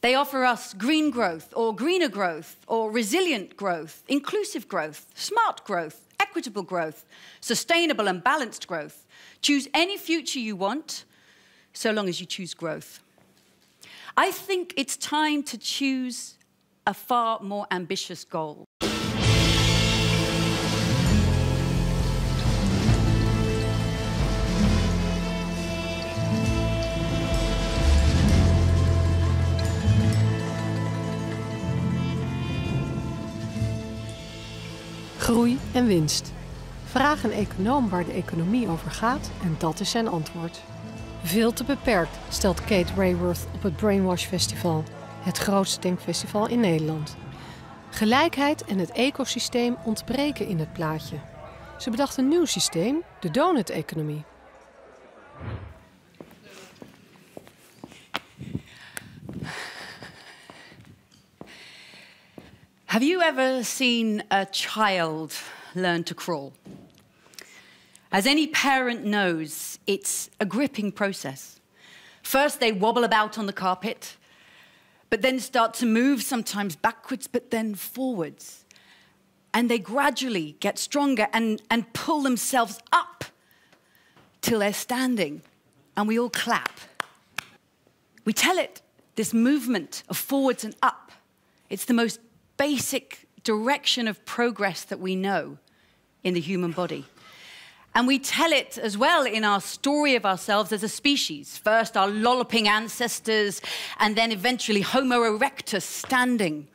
They offer us green growth, or greener growth, or resilient growth, inclusive growth, smart growth, equitable growth, sustainable and balanced growth. Choose any future you want, so long as you choose growth. I think it's time to choose a far more ambitious goal. Groei en winst. Vraag een econoom waar de economie over gaat en dat is zijn antwoord. Veel te beperkt, stelt Kate Raworth op het Brainwash Festival, het grootste denkfestival in Nederland. Gelijkheid en het ecosysteem ontbreken in het plaatje. Ze bedacht een nieuw systeem, de Doughnut Economie. Have you ever seen a child learn to crawl? As any parent knows, it's a gripping process. First, they wobble about on the carpet, but then start to move, sometimes backwards, but then forwards. And they gradually get stronger and pull themselves up till they're standing, and we all clap. We tell it, this movement of forwards and up, it's the most basic direction of progress that we know in the human body. And we tell it as well in our story of ourselves as a species. First, our lolloping ancestors, and then eventually Homo erectus standing.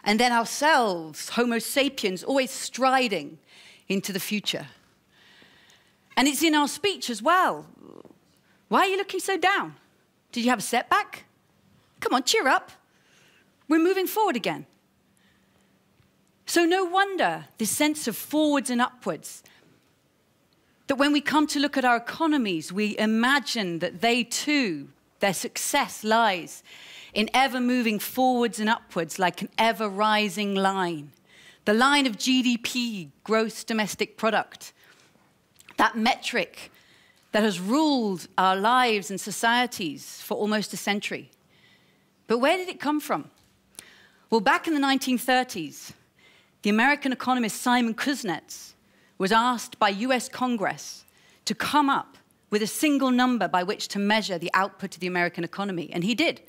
And then ourselves, Homo sapiens, always striding into the future. And it's in our speech as well. Why are you looking so down? Did you have a setback? Come on, cheer up. We're moving forward again. So no wonder this sense of forwards and upwards, that when we come to look at our economies, we imagine that they too, their success lies in ever moving forwards and upwards like an ever rising line. The line of GDP, gross domestic product, that metric that has ruled our lives and societies for almost a century. But where did it come from? Well, back in the 1930s, the American economist Simon Kuznets was asked by US Congress to come up with a single number by which to measure the output of the American economy, and he did.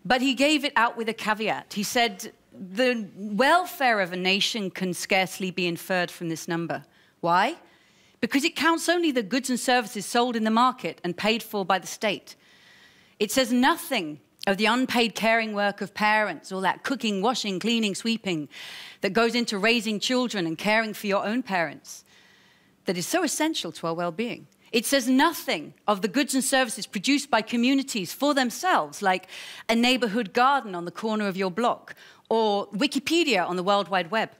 But he gave it out with a caveat. He said, the welfare of a nation can scarcely be inferred from this number. Why? Because it counts only the goods and services sold in the market and paid for by the state. It says nothing of the unpaid caring work of parents, all that cooking, washing, cleaning, sweeping that goes into raising children and caring for your own parents that is so essential to our well-being. It says nothing of the goods and services produced by communities for themselves, like a neighborhood garden on the corner of your block or Wikipedia on the World Wide Web.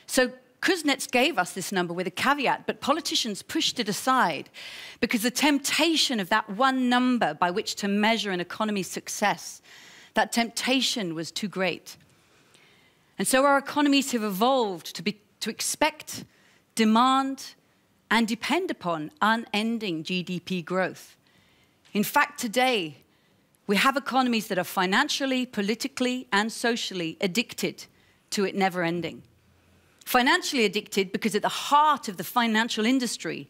So Kuznets gave us this number with a caveat, but politicians pushed it aside because the temptation of that one number by which to measure an economy's success, that temptation was too great. And so our economies have evolved to expect, demand, and depend upon unending GDP growth. In fact, today, we have economies that are financially, politically, and socially addicted to it never ending. Financially addicted because at the heart of the financial industry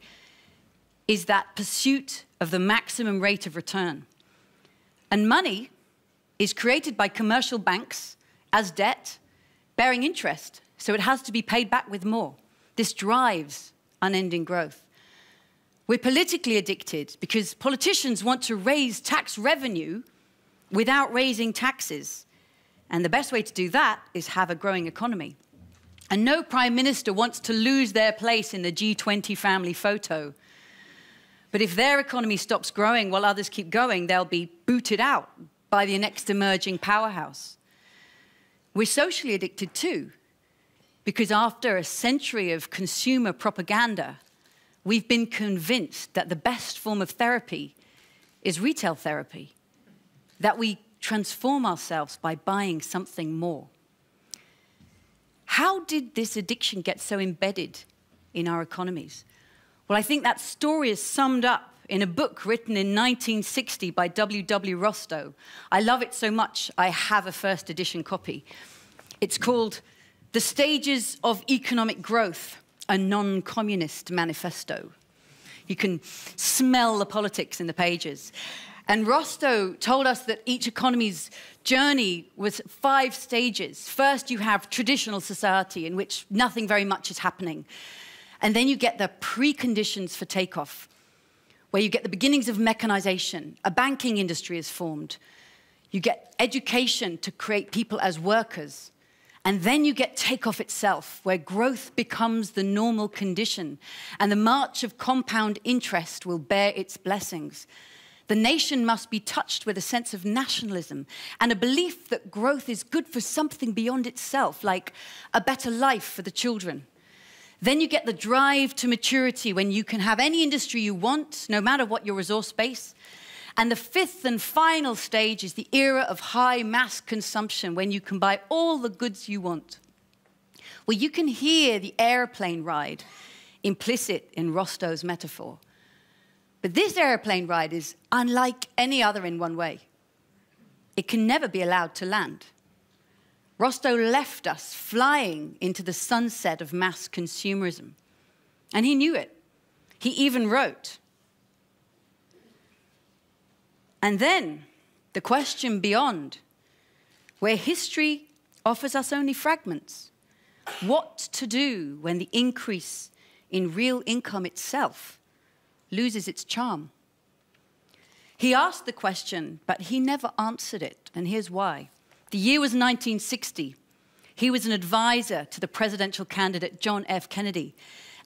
is that pursuit of the maximum rate of return. And money is created by commercial banks as debt, bearing interest, so it has to be paid back with more. This drives unending growth. We're politically addicted because politicians want to raise tax revenue without raising taxes. And the best way to do that is have a growing economy. And no prime minister wants to lose their place in the G20 family photo. But if their economy stops growing while others keep going, they'll be booted out by the next emerging powerhouse. We're socially addicted too, because after a century of consumer propaganda, we've been convinced that the best form of therapy is retail therapy, that we transform ourselves by buying something more. How did this addiction get so embedded in our economies? Well, I think that story is summed up in a book written in 1960 by W. Rostow. I love it so much, I have a first edition copy. It's called The Stages of Economic Growth, a Non-Communist Manifesto. You can smell the politics in the pages. And Rostow told us that each economy's journey was 5 stages. First, you have traditional society in which nothing very much is happening. And then you get the preconditions for takeoff, where you get the beginnings of mechanization. A banking industry is formed. You get education to create people as workers. And then you get takeoff itself, where growth becomes the normal condition, and the march of compound interest will bear its blessings. The nation must be touched with a sense of nationalism and a belief that growth is good for something beyond itself, like a better life for the children. Then you get the drive to maturity, when you can have any industry you want, no matter what your resource base. And the 5th and final stage is the era of high mass consumption, when you can buy all the goods you want. Well, you can hear the airplane ride implicit in Rostow's metaphor. But this airplane ride is unlike any other in one way. It can never be allowed to land. Rostow left us flying into the sunset of mass consumerism. And he knew it. He even wrote. And then the question beyond, where history offers us only fragments. What to do when the increase in real income itself loses its charm? He asked the question, but he never answered it, and here's why. The year was 1960. He was an advisor to the presidential candidate John F. Kennedy,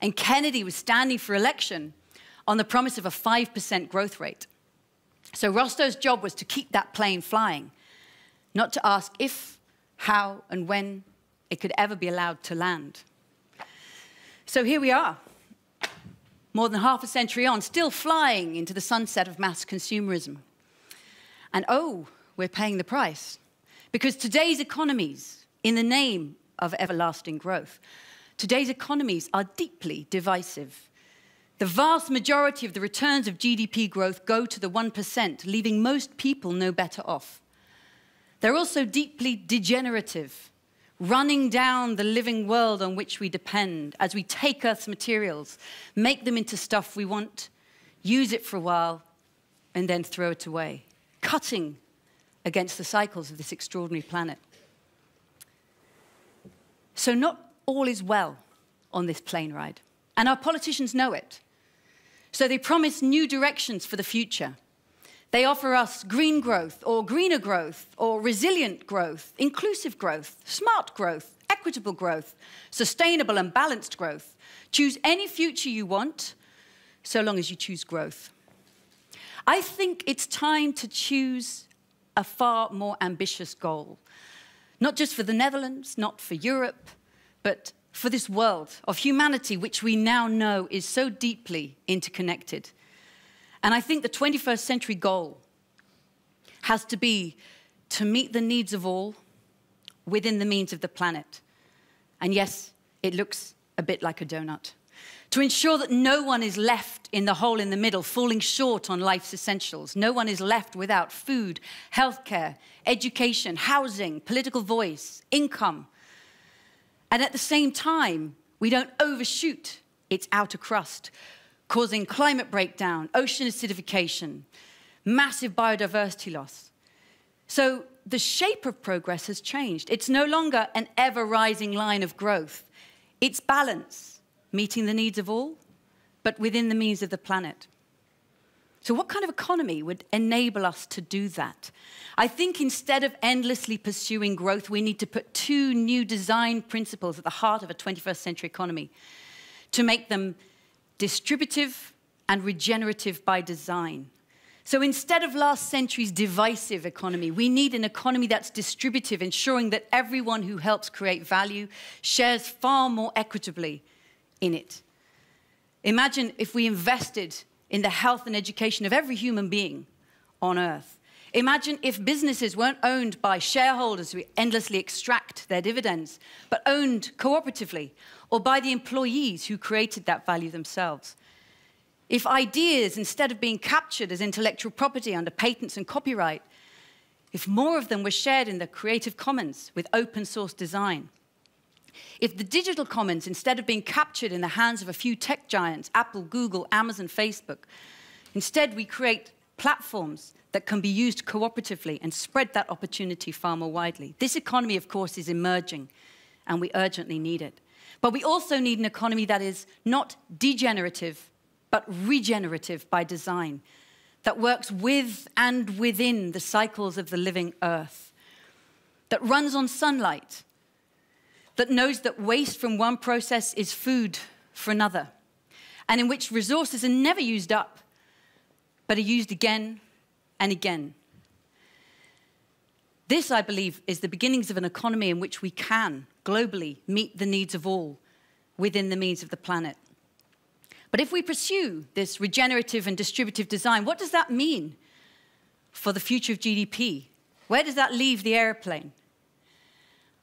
and Kennedy was standing for election on the promise of a 5% growth rate. So Rostow's job was to keep that plane flying, not to ask if, how, and when it could ever be allowed to land. So here we are, more than half a century on, still flying into the sunset of mass consumerism. And oh, we're paying the price. Because today's economies, in the name of everlasting growth, today's economies are deeply divisive. The vast majority of the returns of GDP growth go to the 1%, leaving most people no better off. They're also deeply degenerative, running down the living world on which we depend as we take Earth's materials, make them into stuff we want, use it for a while, and then throw it away, cutting against the cycles of this extraordinary planet. So not all is well on this plane ride, and our politicians know it. So they promise new directions for the future. They offer us green growth, or greener growth, or resilient growth, inclusive growth, smart growth, equitable growth, sustainable and balanced growth. Choose any future you want, so long as you choose growth. I think it's time to choose a far more ambitious goal, not just for the Netherlands, not for Europe, but for this world of humanity, which we now know is so deeply interconnected. And I think the 21st century goal has to be to meet the needs of all within the means of the planet. And yes, it looks a bit like a donut. To ensure that no one is left in the hole in the middle, falling short on life's essentials. No one is left without food, healthcare, education, housing, political voice, income. And at the same time, we don't overshoot its outer crust, causing climate breakdown, ocean acidification, massive biodiversity loss. So the shape of progress has changed. It's no longer an ever-rising line of growth. It's balance, meeting the needs of all, but within the means of the planet. So what kind of economy would enable us to do that? I think instead of endlessly pursuing growth, we need to put 2 new design principles at the heart of a 21st century economy to make them distributive and regenerative by design. So instead of last century's divisive economy, we need an economy that's distributive, ensuring that everyone who helps create value shares far more equitably in it. Imagine if we invested in the health and education of every human being on Earth. Imagine if businesses weren't owned by shareholders who endlessly extract their dividends, but owned cooperatively or by the employees who created that value themselves. If ideas, instead of being captured as intellectual property under patents and copyright, if more of them were shared in the Creative Commons with open source design, if the digital commons, instead of being captured in the hands of a few tech giants, Apple, Google, Amazon, Facebook, instead we create platforms that can be used cooperatively and spread that opportunity far more widely. This economy, of course, is emerging, and we urgently need it. But we also need an economy that is not degenerative, but regenerative by design, that works with and within the cycles of the living earth, that runs on sunlight, that knows that waste from one process is food for another, and in which resources are never used up, but are used again and again. This, I believe, is the beginnings of an economy in which we can, globally, meet the needs of all within the means of the planet. But if we pursue this regenerative and distributive design, what does that mean for the future of GDP? Where does that leave the airplane?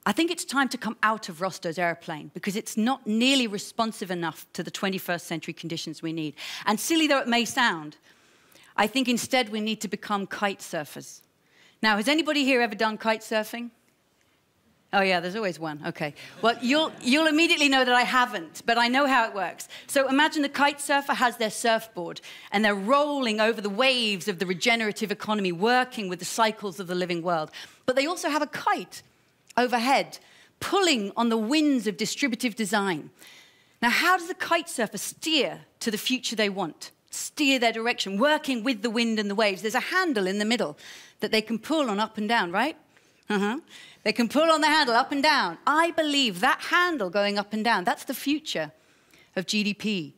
I think it's time to come out of Rostow's airplane because it's not nearly responsive enough to the 21st century conditions we need. And silly though it may sound, I think instead we need to become kite surfers. Now, has anybody here ever done kite surfing? Oh yeah, there's always one, okay. Well, you'll immediately know that I haven't, but I know how it works. So imagine the kite surfer has their surfboard and they're rolling over the waves of the regenerative economy, working with the cycles of the living world. But they also have a kite overhead, pulling on the winds of distributive design. Now, how does the kite surfer steer to the future they want? Steer their direction, working with the wind and the waves. There's a handle in the middle that they can pull on up and down, right? They can pull on the handle up and down. I believe that handle going up and down, that's the future of GDP.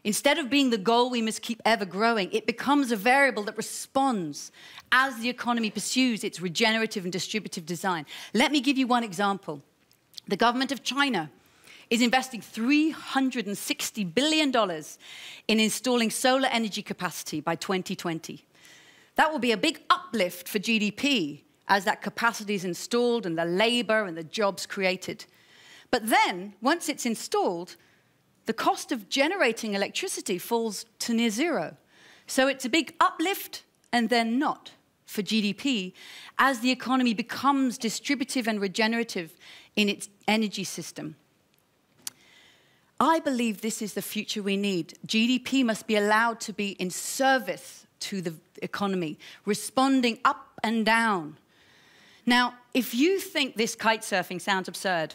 Instead of being the goal we must keep ever growing, it becomes a variable that responds as the economy pursues its regenerative and distributive design. Let me give you one example. The government of China is investing $360 billion in installing solar energy capacity by 2020. That will be a big uplift for GDP as that capacity is installed and the labor and the jobs created. But then, once it's installed, the cost of generating electricity falls to near zero. So it's a big uplift and then not for GDP as the economy becomes distributive and regenerative in its energy system. I believe this is the future we need. GDP must be allowed to be in service to the economy, responding up and down. Now, if you think this kite surfing sounds absurd,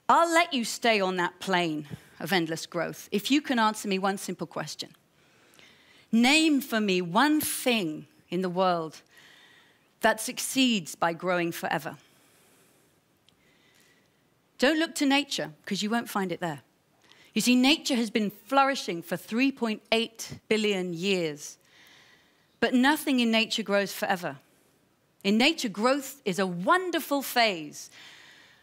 I'll let you stay on that plane of endless growth if you can answer me one simple question. Name for me one thing in the world that succeeds by growing forever. Don't look to nature, because you won't find it there. You see, nature has been flourishing for 3.8 billion years, but nothing in nature grows forever. In nature, growth is a wonderful phase,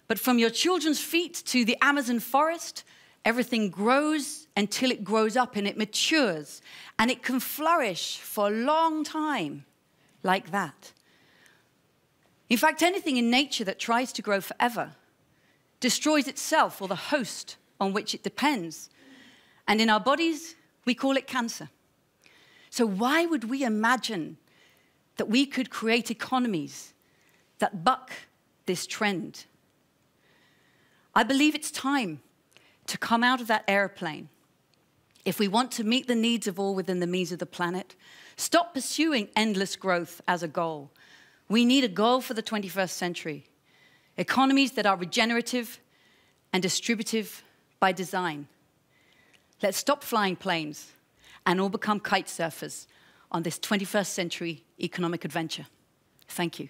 but from your children's feet to the Amazon forest, everything grows until it grows up and it matures, and it can flourish for a long time like that. In fact, anything in nature that tries to grow forever destroys itself or the host on which it depends. And in our bodies, we call it cancer. So why would we imagine that we could create economies that buck this trend? I believe it's time to come out of that airplane. If we want to meet the needs of all within the means of the planet, stop pursuing endless growth as a goal. We need a goal for the 21st century. Economies that are regenerative and distributive by design. Let's stop flying planes and all become kite surfers on this 21st century economic adventure. Thank you.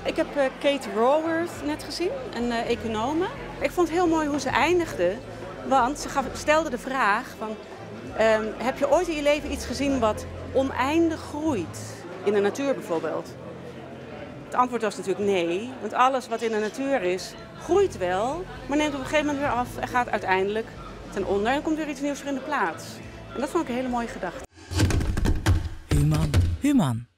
Ik heb Kate Raworth net gezien, een econome. Ik vond het heel mooi hoe ze eindigde, want ze stelde de vraag van... heb je ooit in je leven iets gezien wat oneindig groeit? In de natuur bijvoorbeeld. Het antwoord was natuurlijk nee, want alles wat in de natuur is, groeit wel, maar neemt op een gegeven moment weer af en gaat uiteindelijk ten onder en komt weer iets nieuws voor in de plaats. En dat vond ik een hele mooie gedachte. Human, human.